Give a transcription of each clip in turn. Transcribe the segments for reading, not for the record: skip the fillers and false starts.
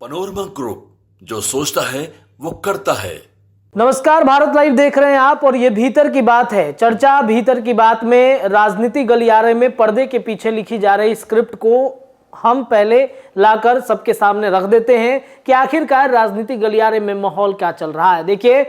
Panorama group, जो सोचता है वो करता है। नमस्कार, भारत लाइव देख रहे हैं आप और ये भीतर की बात है। चर्चा भीतर की बात में राजनीति गलियारे में पर्दे के पीछे लिखी जा रही स्क्रिप्ट को हम पहले लाकर सबके सामने रख देते हैं कि आखिरकार राजनीति गलियारे में माहौल क्या चल रहा है। देखिए,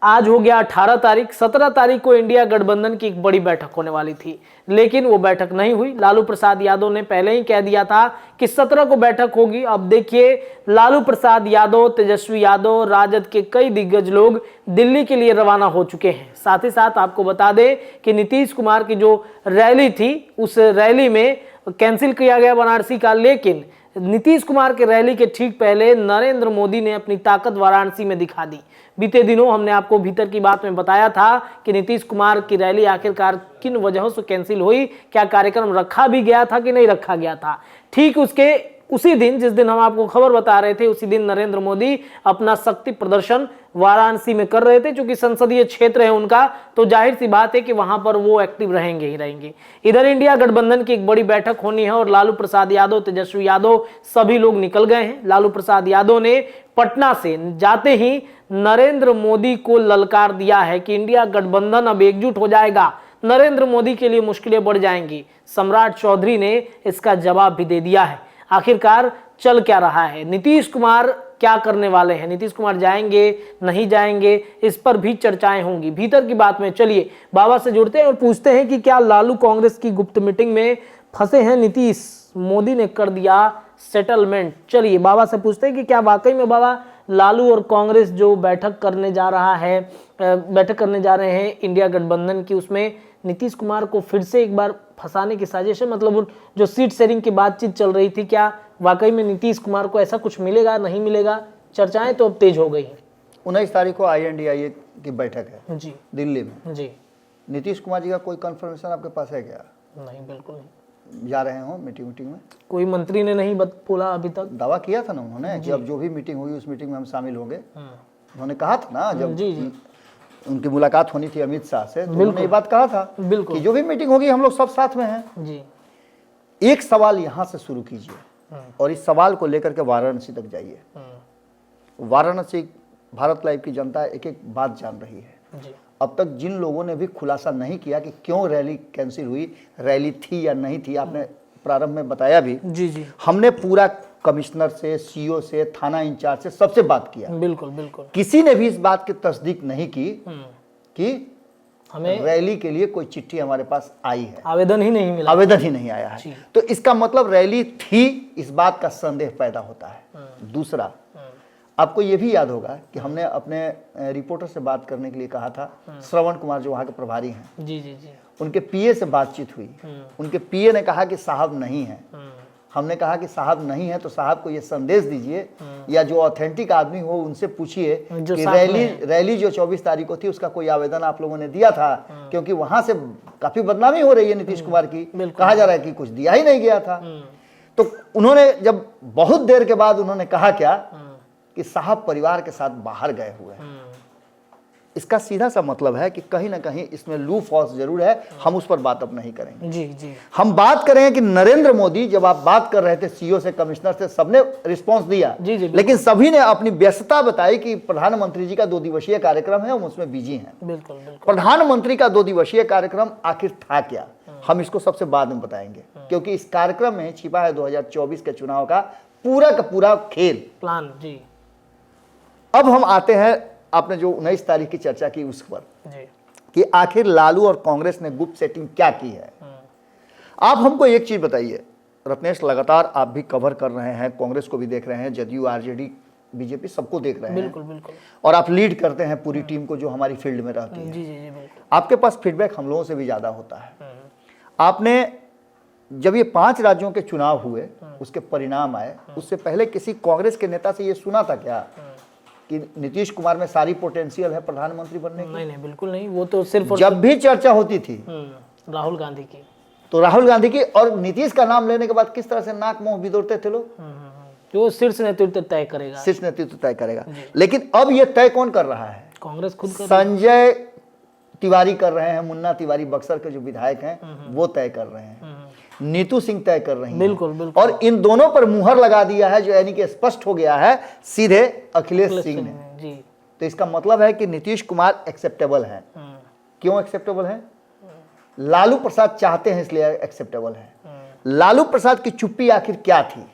आज हो गया 18 तारीख। 17 तारीख को इंडिया गठबंधन की एक बड़ी बैठक होने वाली थी, लेकिन वो बैठक नहीं हुई। लालू प्रसाद यादव ने पहले ही कह दिया था कि 17 को बैठक होगी। अब देखिए, लालू प्रसाद यादव, तेजस्वी यादव, राजद के कई दिग्गज लोग दिल्ली के लिए रवाना हो चुके हैं। साथ ही साथ आपको बता दें कि नीतीश कुमार की जो रैली थी, उस रैली में कैंसिल किया गया वाराणसी का, लेकिन नीतीश कुमार के रैली के ठीक पहले नरेंद्र मोदी ने अपनी ताकत वाराणसी में दिखा दी। बीते दिनों हमने आपको भीतर की बात में बताया था कि नीतीश कुमार की रैली आखिरकार किन वजहों से कैंसिल हुई, क्या कार्यक्रम रखा भी गया था कि नहीं रखा गया था। ठीक उसी दिन, जिस दिन हम आपको खबर बता रहे थे, उसी दिन नरेंद्र मोदी अपना शक्ति प्रदर्शन वाराणसी में कर रहे थे। चूंकि संसदीय क्षेत्र है उनका, तो जाहिर सी बात है कि वहां पर वो एक्टिव रहेंगे ही रहेंगे। इधर इंडिया गठबंधन की एक बड़ी बैठक होनी है और लालू प्रसाद यादव, तेजस्वी यादव सभी लोग निकल गए हैं। लालू प्रसाद यादव ने पटना से जाते ही नरेंद्र मोदी को ललकार दिया है कि इंडिया गठबंधन अब एकजुट हो जाएगा, नरेंद्र मोदी के लिए मुश्किलें बढ़ जाएंगी। सम्राट चौधरी ने इसका जवाब भी दे दिया है। आखिरकार चल क्या रहा है, नीतीश कुमार क्या करने वाले हैं, नीतीश कुमार जाएंगे नहीं जाएंगे, इस पर भी चर्चाएं होंगी। भीतर की बात में चलिए बाबा से जुड़ते हैं और पूछते हैं कि क्या लालू कांग्रेस की गुप्त मीटिंग में फंसे हैं नीतीश, मोदी ने कर दिया सेटलमेंट। चलिए बाबा से पूछते हैं कि क्या वाकई में बाबा लालू और कांग्रेस जो बैठक करने जा रहे हैं इंडिया गठबंधन की, उसमें नीतीश कुमार को फिर से एक बार फंसाने की साजिश है। मतलब जो सीट शेयरिंग की बातचीत चल रही थी, क्या वाकई में नीतीश कुमार को ऐसा कुछ मिलेगा, नहीं मिलेगा? चर्चाएं तो अब तेज हो गई हैं। 19 तारीख को INDIA की बैठक है जी दिल्ली में। जी। नीतीश कुमार जी का कोई कंफर्मेशन आपके पास है क्या? नहीं, बिल्कुल नहीं। जा रहे हो मीटिंग में? कोई मंत्री ने नहीं बोला अभी तक। दावा किया था ना उन्होंने कि अब जो भी मीटिंग हुई उस मीटिंग में हम शामिल होंगे। उन्होंने कहा था ना, जब जी उनकी मुलाकात होनी थी अमित शाह से, तो उन्होंने ये बात कहा था कि जो भी मीटिंग होगी हम लोग सब साथ में हैं। जी। एक सवाल यहाँ से शुरू कीजिए और इस सवाल को लेकर के वाराणसी तक जाइए। वाराणसी भारत लाइव की जनता एक एक बात जान रही है। जी। अब तक जिन लोगों ने भी खुलासा नहीं किया कि क्यों रैली कैंसिल हुई, रैली थी या नहीं थी, आपने प्रारंभ में बताया भी। जी। हमने पूरा कमिश्नर से, CO से, थाना इंचार्ज से, सबसे बात किया। बिल्कुल। किसी ने भी इस बात की तस्दीक नहीं की कि हमें रैली के लिए कोई चिट्ठी हमारे पास आई है। आवेदन ही नहीं मिला, आवेदन ही नहीं आया है। तो इसका मतलब रैली थी, इस बात का संदेह पैदा होता है। दूसरा, आपको ये भी याद होगा कि हमने अपने रिपोर्टर से बात करने के लिए कहा था, श्रवण कुमार जो वहाँ के प्रभारी हैं। जी। उनके PA से बातचीत हुई। उनके PA ने कहा कि साहब नहीं है। हमने कहा कि साहब नहीं है तो साहब को ये संदेश दीजिए या जो ऑथेंटिक आदमी हो उनसे पूछिए कि रैली जो 24 तारीख को थी उसका कोई आवेदन आप लोगों ने दिया था, क्योंकि वहां से काफी बदनामी हो रही है नीतीश कुमार की। कहा जा रहा है कि कुछ दिया ही नहीं गया था। तो उन्होंने जब बहुत देर के बाद उन्होंने कहा क्या कि साहब परिवार के साथ बाहर गए हुए हैं। इसका सीधा सा मतलब है कि कहीं ना कहीं इसमें लू फॉल्स जरूर है। हम उस पर बात अब नहीं करेंगे। जी। हम बात करेंगे कि नरेंद्र मोदी, जब आप बात कर रहे थे CO से, कमिश्नर से, सबने रिस्पांस दिया। जी, लेकिन सभी ने अपनी व्यस्तता बताई कि प्रधानमंत्री जी का 2 दिवसीय कार्यक्रम है, हम उसमें बिजी हैं। बिल्कुल। प्रधानमंत्री का 2 दिवसीय कार्यक्रम आखिर था क्या, हम इसको सबसे बाद में बताएंगे, क्योंकि इस कार्यक्रम में छिपा है 2024 के चुनाव का पूरा खेल प्लान। जी। अब हम आते हैं, आपने जो 19 तारीख की चर्चा की उस पर कि आखिर लालू और कांग्रेस ने गुप्त सेटिंग क्या की है। आप हमको एक चीज बताइए रत्नेश, लगातार आप भी कवर कर रहे हैं, कांग्रेस को भी देख रहे हैं, जदयू, RJD, BJP सबको देख रहे हैं। बिल्कुल। और आप लीड करते हैं पूरी टीम को जो हमारी फील्ड में रहती है। जी। बिल्कुल। आपके पास फीडबैक हम लोगों से भी ज्यादा होता है। आपने जब ये 5 राज्यों के चुनाव हुए, उसके परिणाम आए, उससे पहले किसी कांग्रेस के नेता से ये सुना था क्या कि नीतीश कुमार में सारी पोटेंशियल है प्रधानमंत्री बनने की? नहीं, बिल्कुल नहीं। वो तो सिर्फ जब भी चर्चा होती थी राहुल गांधी की, तो राहुल गांधी की, और नीतीश का नाम लेने के बाद किस तरह से नाक मुंह बिदोड़ते थे लोग। जो शीर्ष नेतृत्व तय करेगा। लेकिन अब ये तय कौन कर रहा है? कांग्रेस खुद संजय तिवारी कर रहे हैं, मुन्ना तिवारी बक्सर के जो विधायक हैं वो तय कर रहे हैं। नीतू सिंह तय कर रही हैं। बिल्कुल बिल्कुल। और इन दोनों पर मुहर लगा दिया है, जो यानी कि स्पष्ट हो गया है सीधे अखिलेश सिंह ने। जी। तो इसका मतलब है कि नीतीश कुमार एक्सेप्टेबल है। क्यों एक्सेप्टेबल है? लालू प्रसाद चाहते हैं इसलिए एक्सेप्टेबल है। लालू प्रसाद की चुप्पी आखिर क्या थी?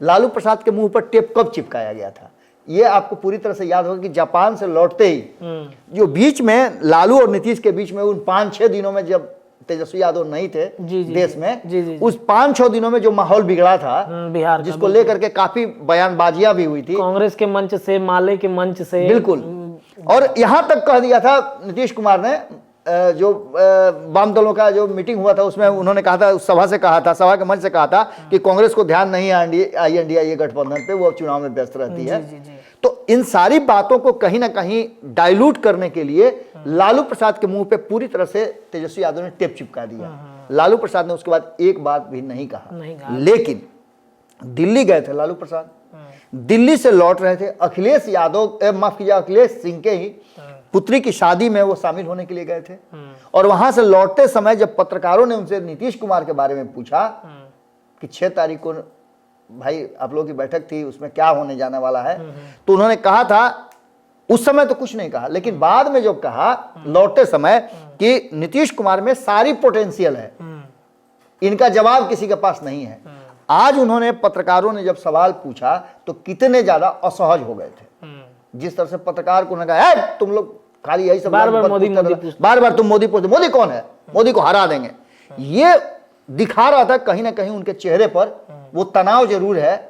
लालू प्रसाद के मुंह पर टेप कब चिपकाया गया था? ये आपको पूरी तरह से याद होगा कि जापान से लौटते ही जो बीच में लालू और नीतीश के बीच में उन 5-6 दिनों में, जब तेजस्वी यादव नहीं थे देश में, उस 5-6 दिनों में जो माहौल बिगड़ा था बिहार, जिसको लेकर के काफी बयानबाजियां भी हुई थी कांग्रेस के मंच से, माले के मंच से, बिल्कुल। और यहां तक कह दिया था नीतीश कुमार ने, जो वाम दलों का जो मीटिंग हुआ था उसमें उन्होंने कहा था, उस सभा से कहा था, सभा के मंच से कहा था कि कांग्रेस को ध्यान नहीं है INDIA गठबंधन पे, वो चुनाव में व्यस्त रहती है। तो इन सारी बातों को कहीं ना कहीं डाइल्यूट करने के लिए लालू प्रसाद के मुंह पे पूरी तरह से तेजस्वी यादव ने टेप चिपका दिया। लालू प्रसाद ने उसके बाद एक बात भी नहीं कहा। लेकिन दिल्ली गए थे लालू प्रसाद, दिल्ली से लौट रहे थे, अखिलेश यादव, माफ कीजिए, अखिलेश सिंह के ही पुत्री की शादी में वो शामिल होने के लिए गए थे। और वहां से लौटते समय जब पत्रकारों ने उनसे नीतीश कुमार के बारे में पूछा कि 6 तारीख को भाई आप लोगों की बैठक थी, उसमें क्या होने जाने वाला है, तो उन्होंने कहा था, उस समय तो कुछ नहीं कहा, लेकिन बाद में जब कहा लौटते समय कि नीतीश कुमार में सारी पोटेंशियल है, इनका जवाब किसी के पास नहीं है। आज उन्होंने, पत्रकारों ने जब सवाल पूछा तो कितने ज्यादा असहज हो गए थे। जिस तरह से पत्रकार को कहा, तुम लोग खाली यही सब बार बार तुम मोदी पूछते, मोदी कौन है, मोदी को हरा देंगे, ये दिखा रहा था कहीं ना कहीं उनके चेहरे पर वो तनाव जरूर है,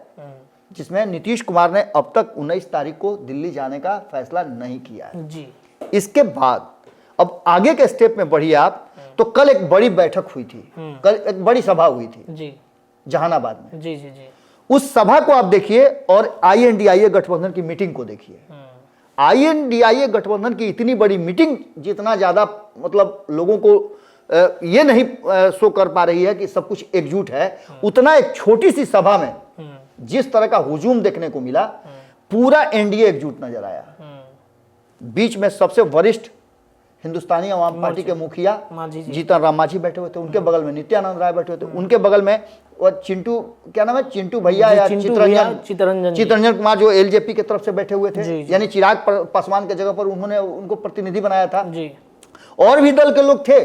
जिसमें नीतीश कुमार ने अब तक 19 तारीख को दिल्ली जाने का फैसला नहीं किया है जी। इसके बाद अब आगे के स्टेप में बढ़िए आप, तो कल एक बड़ी बैठक हुई थी, कल एक बड़ी सभा हुई थी जी, जहानाबाद में। जी जी जी। उस सभा को आप देखिए और INDIA गठबंधन की मीटिंग को देखिए। INDIA गठबंधन की इतनी बड़ी मीटिंग जितना ज्यादा मतलब लोगों को ये नहीं शो कर पा रही है कि सब कुछ एकजुट है, उतना एक छोटी सी सभा में जिस तरह का हुजूम देखने को मिला, पूरा NDA एकजुट नजर आया। बीच में सबसे वरिष्ठ हिंदुस्तानी आवाम पार्टी के मुखिया जीतन राम मांझी बैठे हुए थे, उनके बगल में नित्यानंद राय बैठे हुए थे, उनके बगल में वो चिंटू, क्या नाम है, चिंटू भैया या चितरंजन कुमार, जो LJP की तरफ से बैठे हुए थे, यानी चिराग पासवान के जगह पर उन्होंने उनको प्रतिनिधि बनाया था। और भी दल के लोग थे,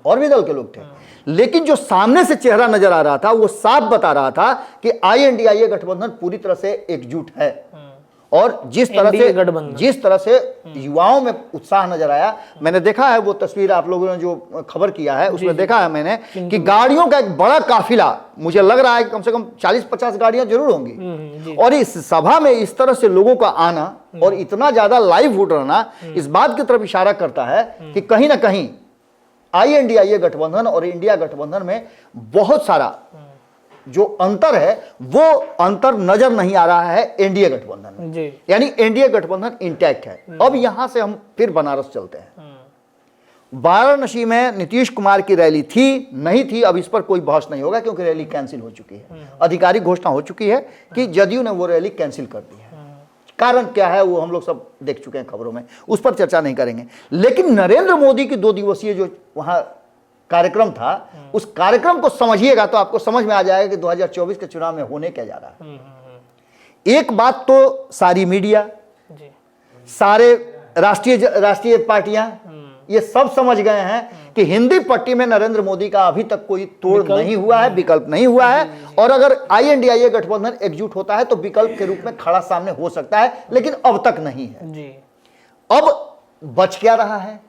और भी दल के लोग थे, लेकिन जो सामने से चेहरा नजर आ रहा था वो साफ बता रहा था कि INDIA गठबंधन पूरी तरह से एकजुट है। और जिस तरह से युवाओं में उत्साह नजर आया, मैंने देखा है वो तस्वीर, आप लोगों ने जो खबर किया है उसमें देखा है मैंने कि गाड़ियों का एक बड़ा काफिला, मुझे लग रहा है कि कम से कम 40-50 गाड़ियां जरूर होंगी। और इस सभा में इस तरह से लोगों का आना और इतना ज्यादा लाइव वोट रहना इस बात की तरफ इशारा करता है कि कहीं ना कहीं INDIA गठबंधन और इंडिया गठबंधन में बहुत सारा जो अंतर है वो अंतर नजर नहीं आ रहा है NDA गठबंधन में, यानी NDA गठबंधन इंटैक्ट है। अब यहां से हम फिर बनारस चलते हैं। वाराणसी में नीतीश कुमार की रैली थी नहीं थी, अब इस पर कोई बहस नहीं होगा क्योंकि रैली कैंसिल हो चुकी है, आधिकारिक घोषणा हो चुकी है कि जदयू ने वो रैली कैंसिल कर दी है। कारण क्या है वो हम लोग सब देख चुके हैं खबरों में, उस पर चर्चा नहीं करेंगे। लेकिन नरेंद्र मोदी की 2 दिवसीय जो वहां कार्यक्रम था, उस कार्यक्रम को समझिएगा तो आपको समझ में आ जाएगा कि 2024 के चुनाव में होने क्या जा रहा है। एक बात तो सारी मीडिया, सारे राष्ट्रीय पार्टियां ये सब समझ गए हैं कि हिंदी पट्टी में नरेंद्र मोदी का अभी तक कोई तोड़ नहीं हुआ है, विकल्प नहीं हुआ है। और अगर INDIA गठबंधन एकजुट होता है तो विकल्प के रूप में खड़ा सामने हो सकता है, लेकिन अब तक नहीं है। अब बच क्या रहा है?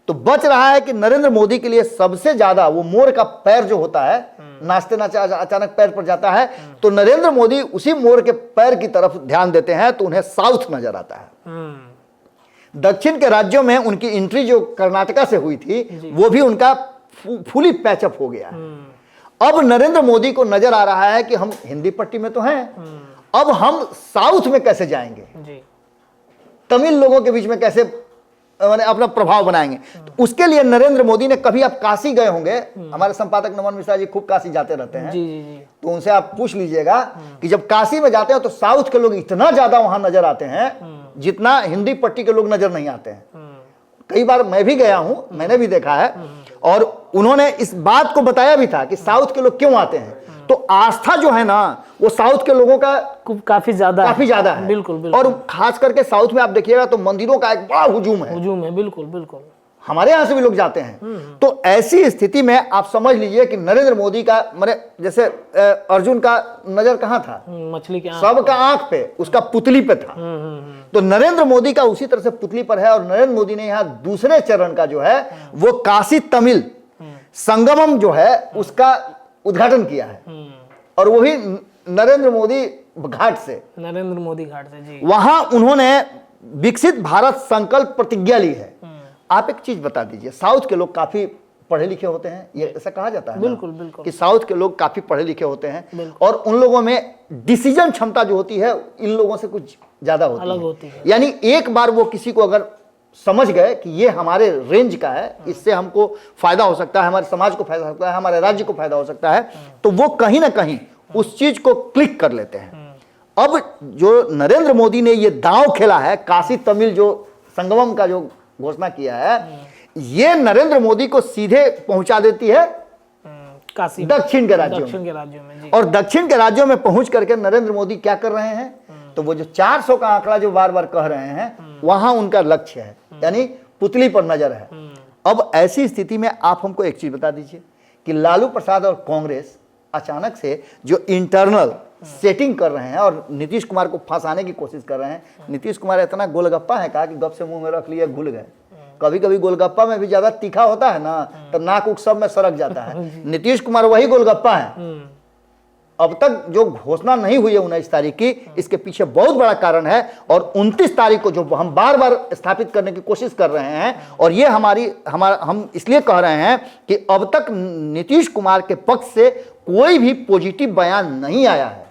तो बच रहा है कि नरेंद्र मोदी के लिए सबसे ज्यादा वो मोर का पैर जो होता है, नाचते नाचते अचानक पैर पर जाता है, तो नरेंद्र मोदी उसी मोर के पैर की तरफ ध्यान देते हैं तो उन्हें साउथ नजर आता है। दक्षिण के राज्यों में उनकी एंट्री जो कर्नाटका से हुई थी वो भी उनका फुली पैचअप हो गया। अब नरेंद्र मोदी को नजर आ रहा है कि हम हिंदी पट्टी में तो हैं, अब हम साउथ में कैसे जाएंगे, तमिल लोगों के बीच में कैसे अपना प्रभाव बनाएंगे। तो उसके लिए नरेंद्र मोदी ने, कभी आप काशी गए होंगे, हमारे संपादक नमन मिश्रा जी खूब काशी जाते रहते हैं, तो उनसे आप पूछ लीजिएगा कि जब काशी में जाते हैं तो साउथ के लोग इतना ज्यादा वहां नजर आते हैं जितना हिंदी पट्टी के लोग नजर नहीं आते हैं। कई बार मैं भी गया हूं, मैंने भी देखा है। और उन्होंने इस बात को बताया भी था कि साउथ के लोग क्यों आते हैं। तो आस्था जो है ना वो साउथ के लोगों का काफी ज्यादा है। बिल्कुल बिल्कुल। और खास करके साउथ में आप देखिएगा तो मंदिरों का एक बड़ा हुजूम है। बिल्कुल बिल्कुल। हमारे यहां से भी लोग जाते हैं। तो ऐसी स्थिति में आप समझ लीजिए कि नरेंद्र मोदी का माने जैसे अर्जुन का नजर कहां था, मछली के सबका आंख पे, उसका पुतली पे था। तो नरेंद्र मोदी का उसी तरह से पुतली पर है। और नरेंद्र मोदी ने यहां दूसरे चरण का जो है वो काशी तमिल संगमम जो है उसका उद्घाटन किया है। और वही नरेंद्र मोदी घाट से जी, वहां उन्होंने विकसित भारत संकल्प प्रतिज्ञा ली है। आप एक चीज बता दीजिए, साउथ के लोग काफी पढ़े लिखे होते हैं, ये ऐसा कहा जाता है बिल्कुल बिल्कुल कि साउथ के लोग काफी पढ़े लिखे होते हैं और उन लोगों में डिसीजन क्षमता जो होती है इन लोगों से कुछ ज्यादा होती है। यानी एक बार वो किसी को अगर समझ गए कि ये हमारे रेंज का है, इससे हमको फायदा हो सकता है, हमारे समाज को फायदा हो सकता है, हमारे राज्य को फायदा हो सकता है, तो वो कहीं ना कहीं उस चीज को क्लिक कर लेते हैं। अब जो नरेंद्र मोदी ने ये दांव खेला है, काशी तमिल जो संगमम का जो घोषणा किया है, ये नरेंद्र मोदी को सीधे पहुंचा देती है काशी दक्षिण के राज्यों में जी। और दक्षिण के राज्यों में पहुंच करके नरेंद्र मोदी क्या कर रहे हैं, तो वो जो 400 का आंकड़ा जो बार बार कह रहे हैं वहां उनका लक्ष्य है, यानी पुतली पर नजर है। अब ऐसी स्थिति में आप हमको एक चीज बता दीजिए कि लालू प्रसाद और कांग्रेस अचानक से जो इंटरनल सेटिंग कर रहे हैं और नीतीश कुमार को फंसाने की कोशिश कर रहे हैं। नीतीश कुमार इतना गोलगप्पा है कहा कि गप से मुंह में रख लिए घुल गए। कभी कभी गोलगप्पा में भी ज्यादा तीखा होता है ना तो नाक उक सब में सरक जाता है। नीतीश कुमार वही गोलगप्पा है। अब तक जो घोषणा नहीं हुई है 19 तारीख की, इसके पीछे बहुत बड़ा कारण है। और 29 तारीख को जो हम बार बार स्थापित करने की कोशिश कर रहे हैं, और ये हम इसलिए कह रहे हैं कि अब तक नीतीश कुमार के पक्ष से कोई भी पॉजिटिव बयान नहीं आया है।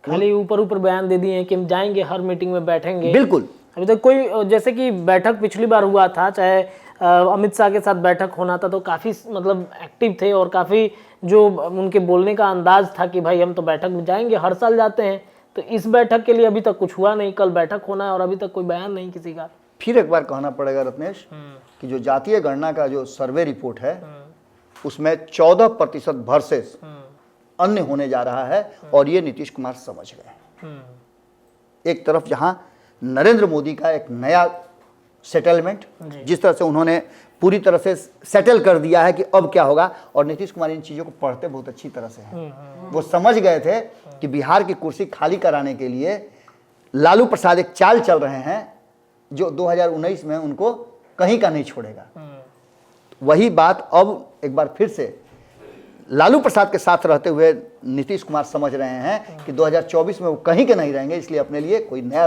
खाली ऊपर बयान दे दिए हैं कि हम जाएंगे, हर मीटिंग में बैठेंगे। बिल्कुल। अभी तक कोई, जैसे कि बैठक पिछली बार हुआ था, चाहे अमित शाह के साथ बैठक होना था, तो काफी मतलब एक्टिव थे और काफी जो उनके बोलने का अंदाज था कि भाई हम तो बैठक में जाएंगे, हर साल जाते हैं। तो इस बैठक के लिए अभी तक कुछ हुआ नहीं, कल बैठक होना है और अभी तक कोई बयान नहीं किसी का। फिर एक बार कहना पड़ेगा रत्नेश कि जो जातीय गणना का जो सर्वे रिपोर्ट है उसमें 14% वर्सेस अन्य होने जा रहा है और ये नीतीश कुमार समझ गए। एक तरफ जहां नरेंद्र मोदी का एक नया सेटलमेंट, जिस तरह से उन्होंने पूरी तरह से सेटल कर दिया है कि अब क्या होगा, और नीतीश कुमार इन चीजों को पढ़ते बहुत अच्छी तरह से हैं। वो समझ गए थे कि बिहार की कुर्सी खाली कराने के लिए लालू प्रसाद एक चाल चल रहे हैं जो 2019 में उनको कहीं का नहीं छोड़ेगा। वही बात अब एक बार फिर से लालू प्रसाद के साथ रहते हुए नीतीश कुमार समझ रहे हैं कि 2024 में वो कहीं के नहीं रहेंगे, इसलिए अपने लिए कोई नया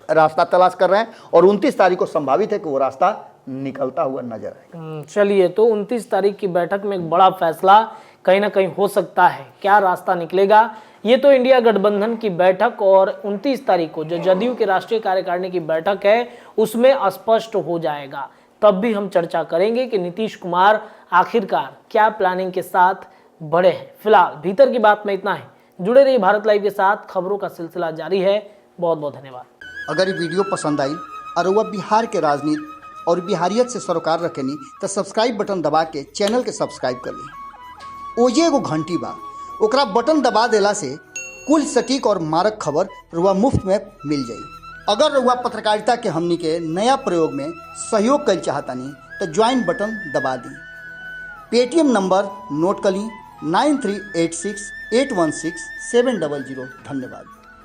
रास्ता तलाश कर रहे हैं। और 29 तारीख को संभावित है कि वो रास्ता निकलता हुआ नजर आएगा। चलिए, तो 29 तारीख की बैठक में एक बड़ा फैसला कहीं ना कहीं हो सकता है। क्या रास्ता निकलेगा, ये तो इंडिया गठबंधन की बैठक और 29 तारीख को जो जदयू के राष्ट्रीय कार्यकारिणी की बैठक है उसमें स्पष्ट हो जाएगा। तब भी हम चर्चा करेंगे कि नीतीश कुमार आखिरकार क्या प्लानिंग के साथ बढ़े हैं। फिलहाल भीतर की बात में इतना ही। जुड़े रहिए भारत लाइव के साथ, खबरों का सिलसिला जारी है। बहुत बहुत धन्यवाद। अगर ये वीडियो पसंद आई और वह बिहार के राजनीति और बिहारियत से सरोकार रखेनी तो सब्सक्राइब बटन दबा के चैनल के सब्सक्राइब कर ली। ओजे एगो घंटी बा, ओकरा बटन दबा देला से कुल सटीक और मारक खबर रुआ मुफ्त में मिल जाई। अगर रुआ पत्रकारिता के हमनी के नया प्रयोग में सहयोग कर चाहतानी तो ज्वाइन बटन दबा दी। पेटीएम नंबर नोट कर ली 9386816700। धन्यवाद।